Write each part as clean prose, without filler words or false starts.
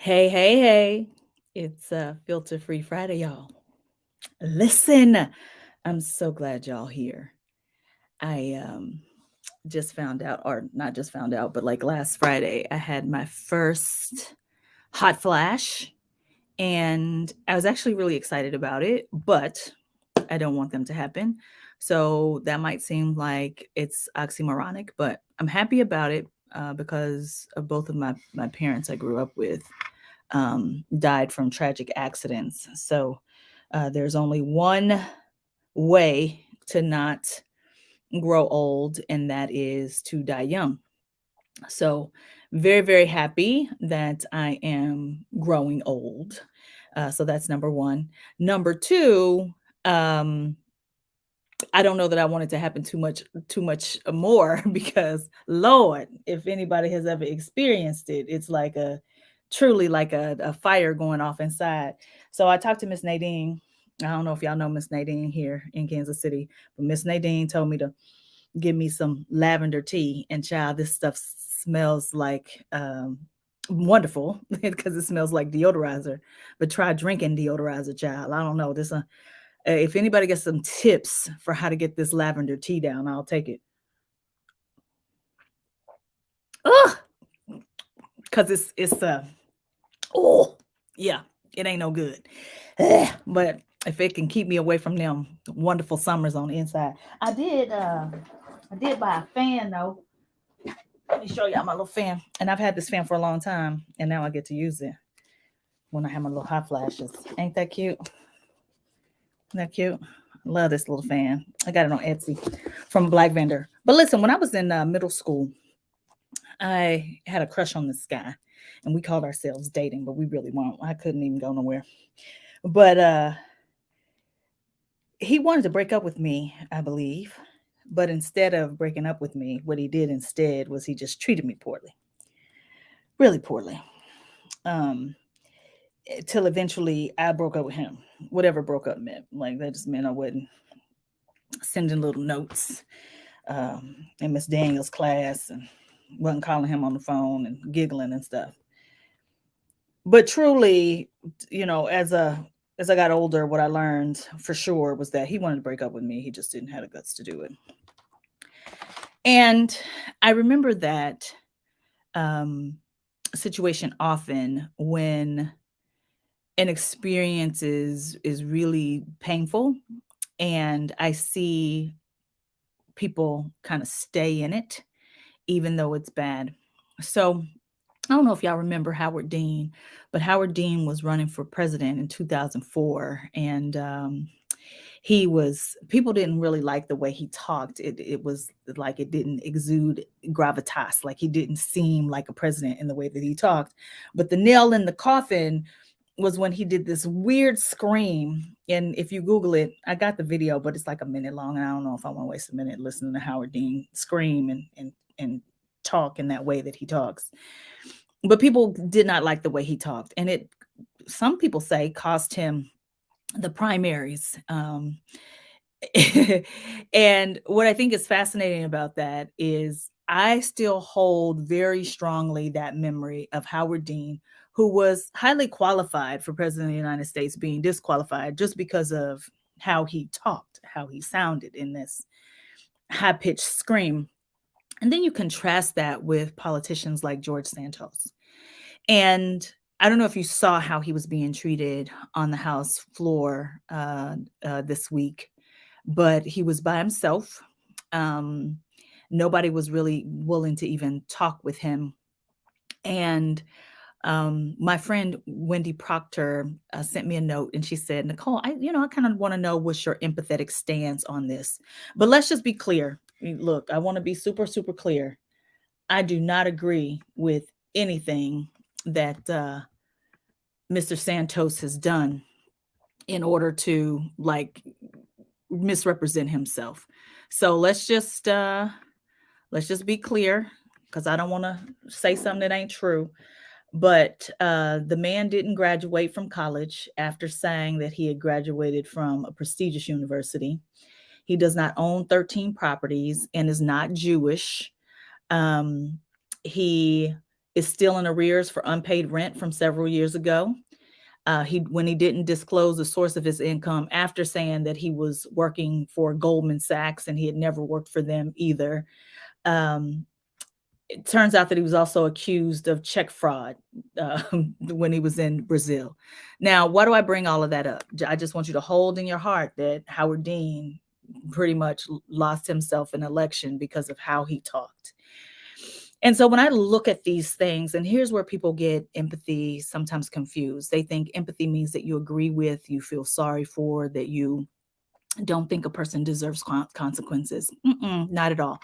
Hey, hey, hey. It's Filter Free Friday, y'all. Listen, I'm so glad y'all here. I just found out, or not just found out, but like last Friday, I had my first hot flash, and I was actually really excited about it, but I don't want them to happen. So that might seem like it's oxymoronic, but I'm happy about it because of both of my parents I grew up with died from tragic accidents. So there's only one way to not grow old, and that is to die young. So, very, very happy that I am growing old. So that's number one. Number two, um, I don't know that I want it to happen too much more because Lord, if anybody has ever experienced it, it's like a truly like a fire going off inside. So I talked to Miss Nadine. I don't know if y'all know Miss Nadine here in Kansas City, but Miss Nadine told me to give me some lavender tea. And child, this stuff smells like wonderful because it smells like deodorizer. But try drinking deodorizer, child. I don't know. If anybody gets some tips for how to get this lavender tea down, I'll take it. Ugh, because it's oh yeah, it ain't no good. But if it can keep me away from them wonderful summers on the inside, I did buy a fan though. Let me show y'all my little fan, and I've had this fan for a long time, and now I get to use it when I have my little hot flashes. Ain't that cute? Isn't that cute? I love this little fan. I got it on Etsy from a black vendor. But listen, when I was in middle school, I had a crush on this guy, and we called ourselves dating, but we really weren't. I couldn't even go nowhere. But he wanted to break up with me, I believe. But instead of breaking up with me, what he did instead was he just treated me poorly, really poorly. Um, till eventually I broke up with him. Whatever broke up meant, like that just meant I wasn't sending little notes in Miss Daniels' class and wasn't calling him on the phone and giggling and stuff. But truly, as I got older, what I learned for sure was that he wanted to break up with me. He just didn't have the guts to do it. And I remember that um, situation often when an experience is really painful, and I see people kind of stay in it, even though it's bad. So I don't know if y'all remember Howard Dean, but Howard Dean was running for president in 2004, and he was people didn't really like the way he talked. It was like it didn't exude gravitas, like he didn't seem like a president in the way that he talked. But the nail in the coffin was when he did this weird scream. And if you Google it, I got the video, but it's like a minute long, and I don't know if I want to waste a minute listening to Howard Dean scream and talk in that way that he talks. But people did not like the way he talked, and it some people say cost him the primaries. And what I think is fascinating about that is I still hold very strongly that memory of Howard Dean, who was highly qualified for president of the United States, being disqualified just because of how he talked, how he sounded in this high pitched scream. And then you contrast that with politicians like George Santos. And I don't know if you saw how he was being treated on the House floor this week, but he was by himself. Um, Nobody was really willing to even talk with him. And my friend Wendy Proctor sent me a note, and she said, "Nicole, I kind of want to know what's your empathetic stance on this. But let's just be clear. Look, I want to be super, super clear. I do not agree with anything that Mr. Santos has done in order to like misrepresent himself. So let's just be clear because I don't want to say something that ain't true. But the man didn't graduate from college after saying that he had graduated from a prestigious university. He does not own 13 properties and is not Jewish. Um, he is still in arrears for unpaid rent from several years ago. When he didn't disclose the source of his income after saying that he was working for Goldman Sachs and he had never worked for them either. Um, it turns out that he was also accused of check fraud when he was in Brazil. Now, why do I bring all of that up? I just want you to hold in your heart that Howard Dean pretty much lost himself in election because of how he talked. And so when I look at these things, and here's where people get empathy sometimes confused. They think empathy means that you agree with, you feel sorry for, that you don't think a person deserves consequences. Not at all.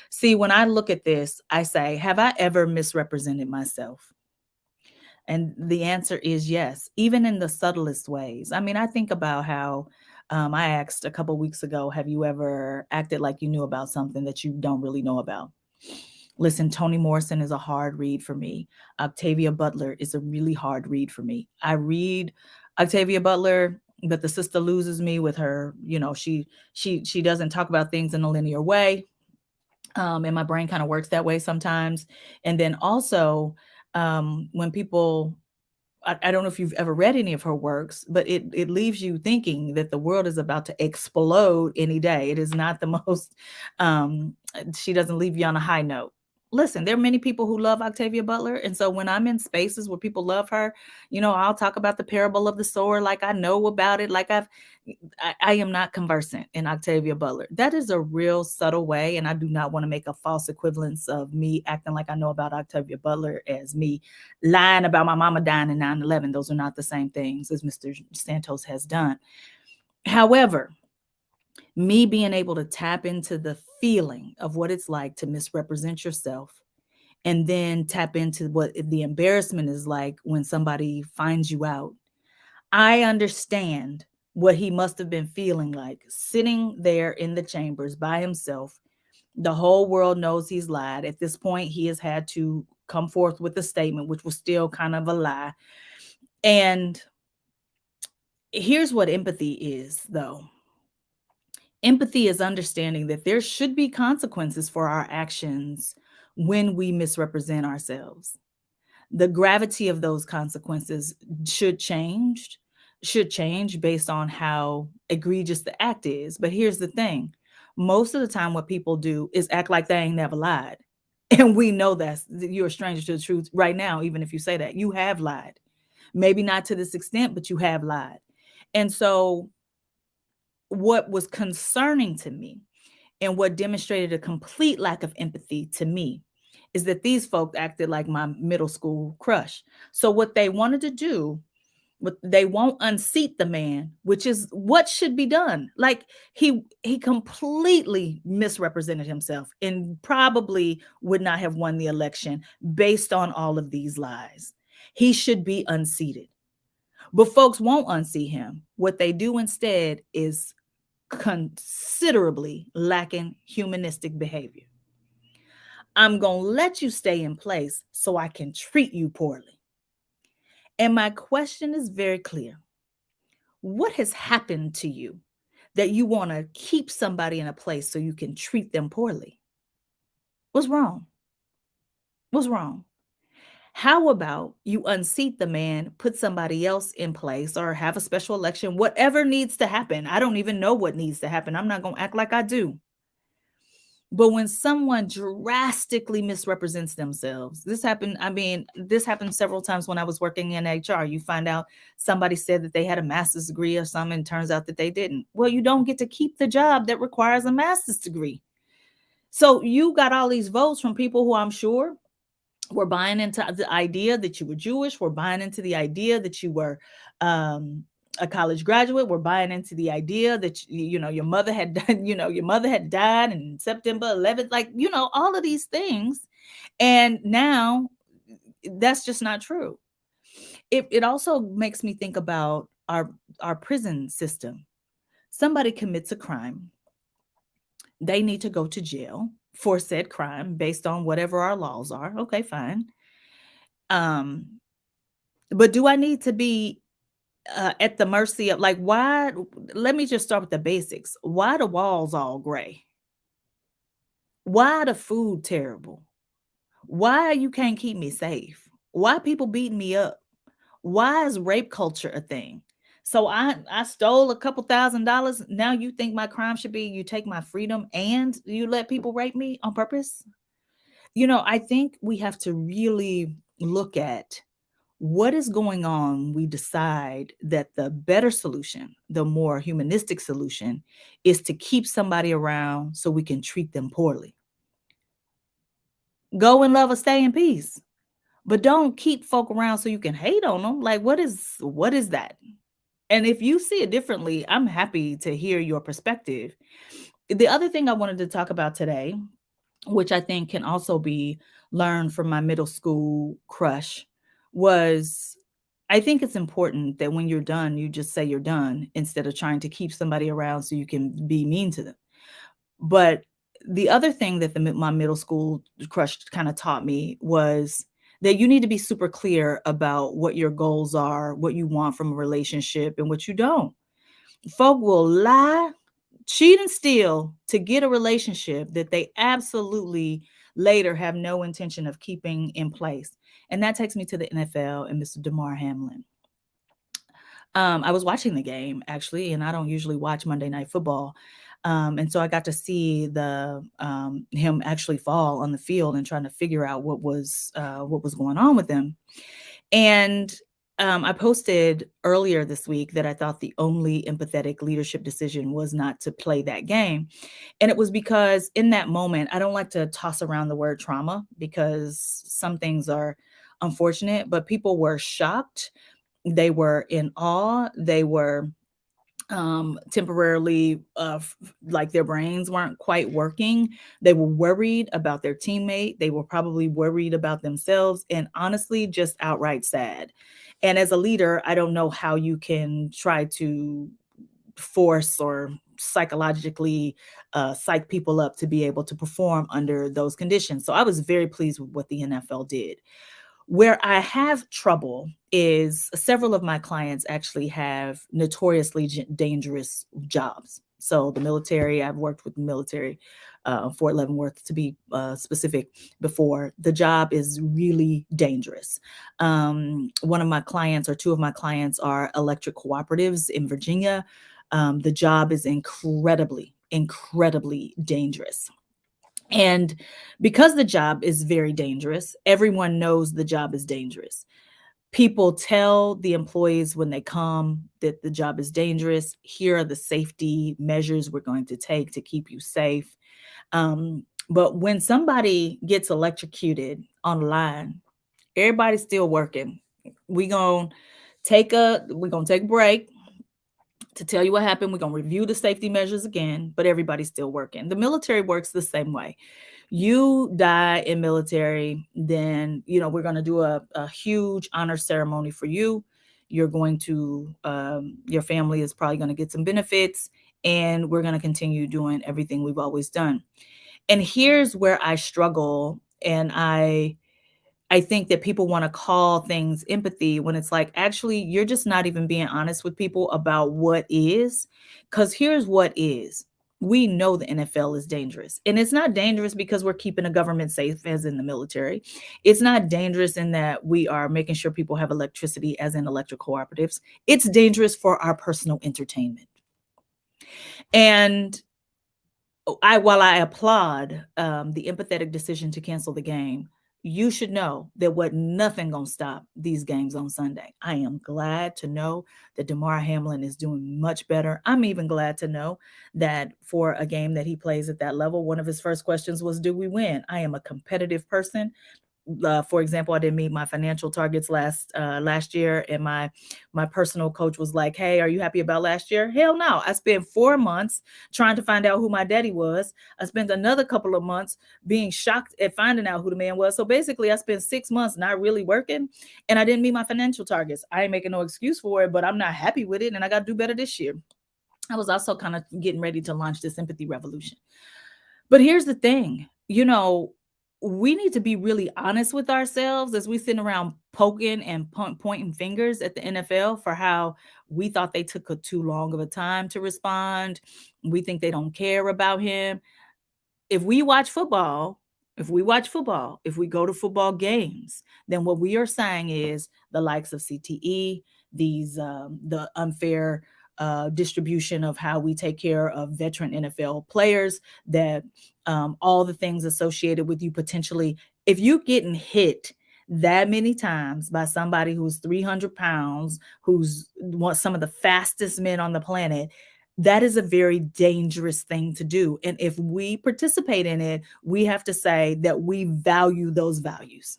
See, when I look at this, I say, have I ever misrepresented myself? And the answer is yes, even in the subtlest ways. I mean, I think about how I asked a couple weeks ago, have you ever acted like you knew about something that you don't really know about? Listen, Toni Morrison is a hard read for me. Octavia Butler is a really hard read for me. I read Octavia Butler, but the sister loses me with her. She doesn't talk about things in a linear way, and my brain kind of works that way sometimes. And then also, when people I don't know if you've ever read any of her works, but it leaves you thinking that the world is about to explode any day. It is not the most, she doesn't leave you on a high note. Listen, there are many people who love Octavia Butler. And so when I'm in spaces where people love her, I'll talk about the parable of the sower like I know about it, like I am not conversant in Octavia Butler. That is a real subtle way, and I do not want to make a false equivalence of me acting like I know about Octavia Butler as me lying about my mama dying in 9/11. Those are not the same things as Mr. Santos has done. However, me being able to tap into the feeling of what it's like to misrepresent yourself and then tap into what the embarrassment is like when somebody finds you out. I understand what he must have been feeling like sitting there in the chambers by himself. The whole world knows he's lied. At this point, he has had to come forth with a statement, which was still kind of a lie. And here's what empathy is, though. Empathy is understanding that there should be consequences for our actions when we misrepresent ourselves. The gravity of those consequences should change based on how egregious the act is. But here's the thing. Most of the time what people do is act like they ain't never lied. And we know you're a stranger to the truth right now, even if you say that. You have lied. Maybe not to this extent, but you have lied. And so what was concerning to me and what demonstrated a complete lack of empathy to me is that these folks acted like my middle school crush. So what they wanted to do, but they won't unseat the man, which is what should be done. Like he completely misrepresented himself and probably would not have won the election based on all of these lies. He should be unseated. But folks won't unseat him. What they do instead is considerably lacking humanistic behavior. I'm going to let you stay in place so I can treat you poorly. And my question is very clear. What has happened to you that you want to keep somebody in a place so you can treat them poorly? What's wrong? What's wrong? How about you unseat the man, put somebody else in place, or have a special election, whatever needs to happen? I don't even know what needs to happen. I'm not going to act like I do. But when someone drastically misrepresents themselves, this happened several times when I was working in HR. You find out somebody said that they had a master's degree or something, and turns out that they didn't. Well, you don't get to keep the job that requires a master's degree. So you got all these votes from people who I'm sure were buying into the idea that you were Jewish, were buying into the idea that you were a college graduate, were buying into the idea that your mother had done, your mother had died in September 11th, like all of these things. And now that's just not true. It also makes me think about our prison system. Somebody commits a crime. They need to go to jail for said crime based on whatever our laws are. Okay, fine. But do I need to be at the mercy of, like, why? Let me just start with the basics. Why the walls all gray? Why the food terrible? Why you can't keep me safe? Why people beating me up? Why is rape culture a thing? So I stole a couple $1,000. Now you think my crime should be you take my freedom and you let people rape me on purpose? I think we have to really look at what is going on. We decide that the better solution, the more humanistic solution, is to keep somebody around so we can treat them poorly. Go in love or stay in peace. But don't keep folk around so you can hate on them. Like what is that? And if you see it differently, I'm happy to hear your perspective. The other thing I wanted to talk about today, which I think can also be learned from my middle school crush, was I think it's important that when you're done, you just say you're done instead of trying to keep somebody around so you can be mean to them. But the other thing that my middle school crush kind of taught me was that you need to be super clear about what your goals are, what you want from a relationship, and what you don't. Folk will lie, cheat, and steal to get a relationship that they absolutely later have no intention of keeping in place. And that takes me to the NFL and Mr. Damar Hamlin. I was watching the game actually, and I don't usually watch Monday Night Football. And so I got to see the him actually fall on the field and trying to figure out what was going on with him. And I posted earlier this week that I thought the only empathetic leadership decision was not to play that game. And it was because in that moment, I don't like to toss around the word trauma because some things are unfortunate, but people were shocked. They were in awe. They were temporarily like their brains weren't quite working. They were worried about their teammate. They were probably worried about themselves and honestly just outright sad. And as a leader, I don't know how you can try to force or psychologically psych people up to be able to perform under those conditions. So I was very pleased with what the NFL did. Where I have trouble is several of my clients actually have notoriously dangerous jobs. So the military, I've worked with the military, Fort Leavenworth to be specific before. The job is really dangerous. One of my clients or two of my clients are electric cooperatives in Virginia. The job is incredibly, incredibly dangerous. And because the job is very dangerous, everyone knows the job is dangerous. People tell the employees when they come that the job is dangerous. Here are the safety measures we're going to take to keep you safe. But when somebody gets electrocuted on the line, everybody's still working. We're gonna take a break to tell you what happened. We're gonna review the safety measures again, but everybody's still working. The military works the same way. You die in military, then we're going to do a huge honor ceremony for you. You're going to your family is probably going to get some benefits, and we're going to continue doing everything we've always done. And here's where I struggle, and I think that people want to call things empathy when it's like, actually, you're just not even being honest with people about what is. Because here's what is. We know the NFL is dangerous. And it's not dangerous because we're keeping the government safe, as in the military. It's not dangerous in that we are making sure people have electricity, as in electric cooperatives. It's dangerous for our personal entertainment. And while I applaud the empathetic decision to cancel the game, you should know that what nothing gonna stop these games on Sunday. I am glad to know that Damar Hamlin is doing much better. I'm even glad to know that for a game that he plays at that level, one of his first questions was, "Do we win?" I am a competitive person. For example, I didn't meet my financial targets last year, and my personal coach was like, "Hey, are you happy about last year?" Hell no! I spent 4 months trying to find out who my daddy was. I spent another couple of months being shocked at finding out who the man was. So basically, I spent 6 months not really working, and I didn't meet my financial targets. I ain't making no excuse for it, but I'm not happy with it, and I got to do better this year. I was also kind of getting ready to launch this empathy revolution. But here's the thing, we need to be really honest with ourselves as we sit around poking and pointing fingers at the NFL for how we thought they took too long of a time to respond. We think they don't care about him. If we watch football, if we watch football, if we go to football games, then what we are saying is the likes of CTE, the unfair distribution of how we take care of veteran NFL players, that all the things associated with you potentially, if you getting hit that many times by somebody who's 300 pounds, who's some of the fastest men on the planet, that is a very dangerous thing to do. And if we participate in it, we have to say that we value those values.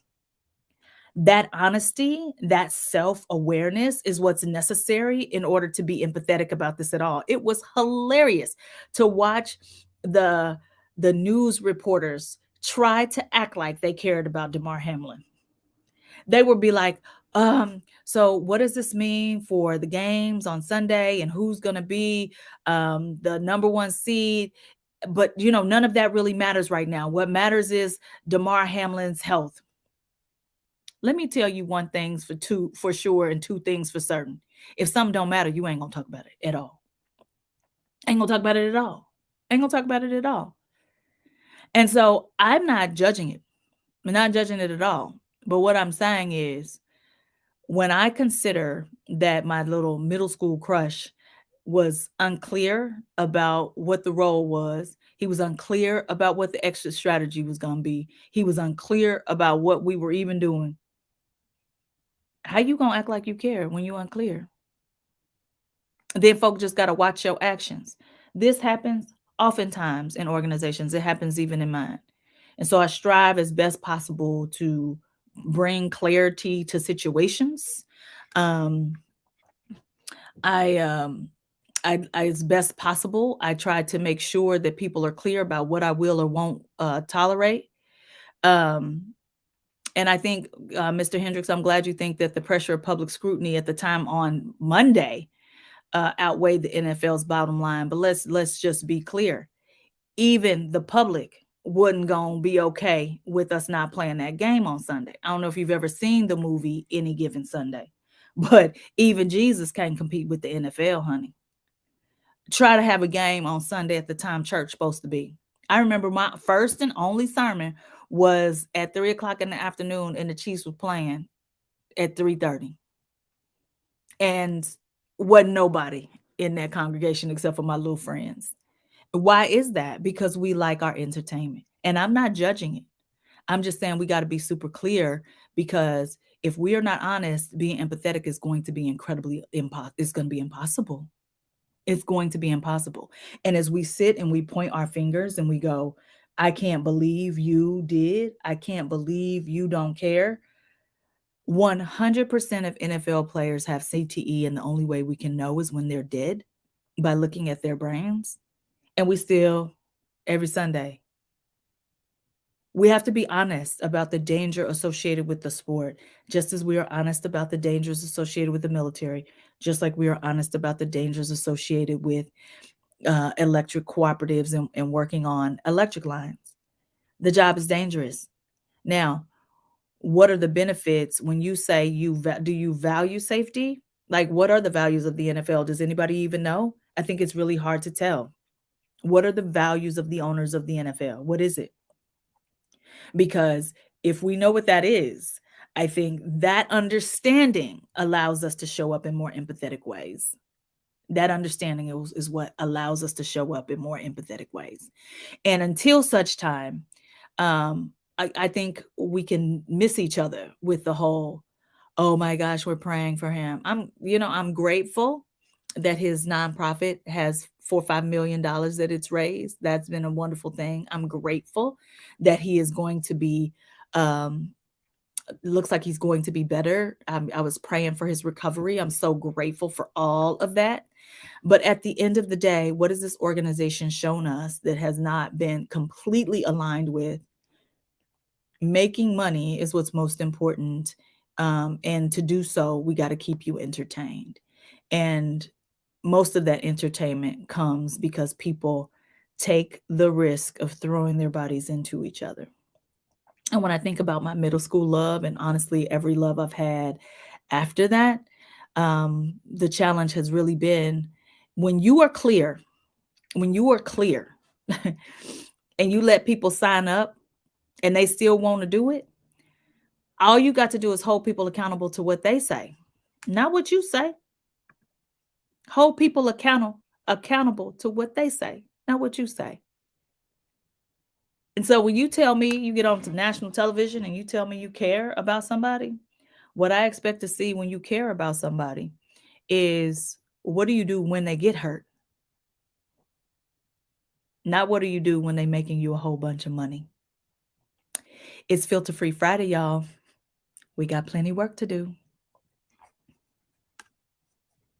That honesty, that self awareness is what's necessary in order to be empathetic about this at all. It was hilarious to watch the news reporters try to act like they cared about Damar Hamlin. They would be like, so what does this mean for the games on Sunday and who's going to be the number one seed? But none of that really matters right now. What matters is Damar Hamlin's health. Let me tell you one thing for sure and two things for certain. If something don't matter, you ain't gonna talk about it at all. Ain't gonna talk about it at all. Ain't gonna talk about it at all. And so I'm not judging it. I'm not judging it at all. But what I'm saying is, when I consider that my little middle school crush was unclear about what the role was, he was unclear about what the exit strategy was going to be, he was unclear about what we were even doing. How you going to act like you care when you unclear? Then folk just got to watch your actions. This happens oftentimes in organizations. It happens even in mine. And so I strive as best possible to bring clarity to situations. Um, I as best possible, I try to make sure that people are clear about what I will or won't tolerate. Um, and I think, Mr. Hendricks, I'm glad you think that the pressure of public scrutiny at the time on Monday outweighed the NFL's bottom line. But let's just be clear. Even the public wasn't going to be okay with us not playing that game on Sunday. I don't know if you've ever seen the movie Any Given Sunday, but even Jesus can't compete with the NFL, honey. Try to have a game on Sunday at the time church supposed to be. I remember my first and only sermon was at 3:00 in the afternoon, and the Chiefs were playing at 3:30. And wasn't nobody in that congregation except for my little friends. Why is that? Because we like our entertainment. And I'm not judging it. I'm just saying we got to be super clear, because if we are not honest, being empathetic is going to be it's going to be impossible. It's going to be impossible. And as we sit and we point our fingers and we go, I can't believe you did. I can't believe you don't care. 100% of NFL players have CTE, and the only way we can know is when they're dead, by looking at their brains. And we still, every Sunday, we have to be honest about the danger associated with the sport, just as we are honest about the dangers associated with the military, just like we are honest about the dangers associated with electric cooperatives and working on electric lines. The job is dangerous. Now, what are the benefits when you say do you value safety? Like, what are the values of the NFL? Does anybody even know? I think it's really hard to tell. What are the values of the owners of the NFL? What is it? Because if we know what that is, I think that understanding allows us to show up in more empathetic ways. That understanding is what allows us to show up in more empathetic ways. And until such time, I think we can miss each other with the whole, oh my gosh, we're praying for him. I'm grateful that his nonprofit has $4 or $5 million that it's raised. That's been a wonderful thing. I'm grateful that he is going to be, looks like he's going to be better. I was praying for his recovery. I'm so grateful for all of that. But at the end of the day, what has this organization shown us that has not been completely aligned with? Making money is what's most important. And to do so, we got to keep you entertained. And most of that entertainment comes because people take the risk of throwing their bodies into each other. And when I think about my middle school love, and honestly, every love I've had after that, the challenge has really been, when you are clear, and you let people sign up, and they still want to do it, all you got to do is hold people accountable to what they say, not what you say. Hold people accountable to what they say, not what you say. And so when you tell me you get on to national television and you tell me you care about somebody, what I expect to see when you care about somebody is what do you do when they get hurt? Not what do you do when they making you a whole bunch of money. It's Filter Free Friday, y'all. We got plenty work to do.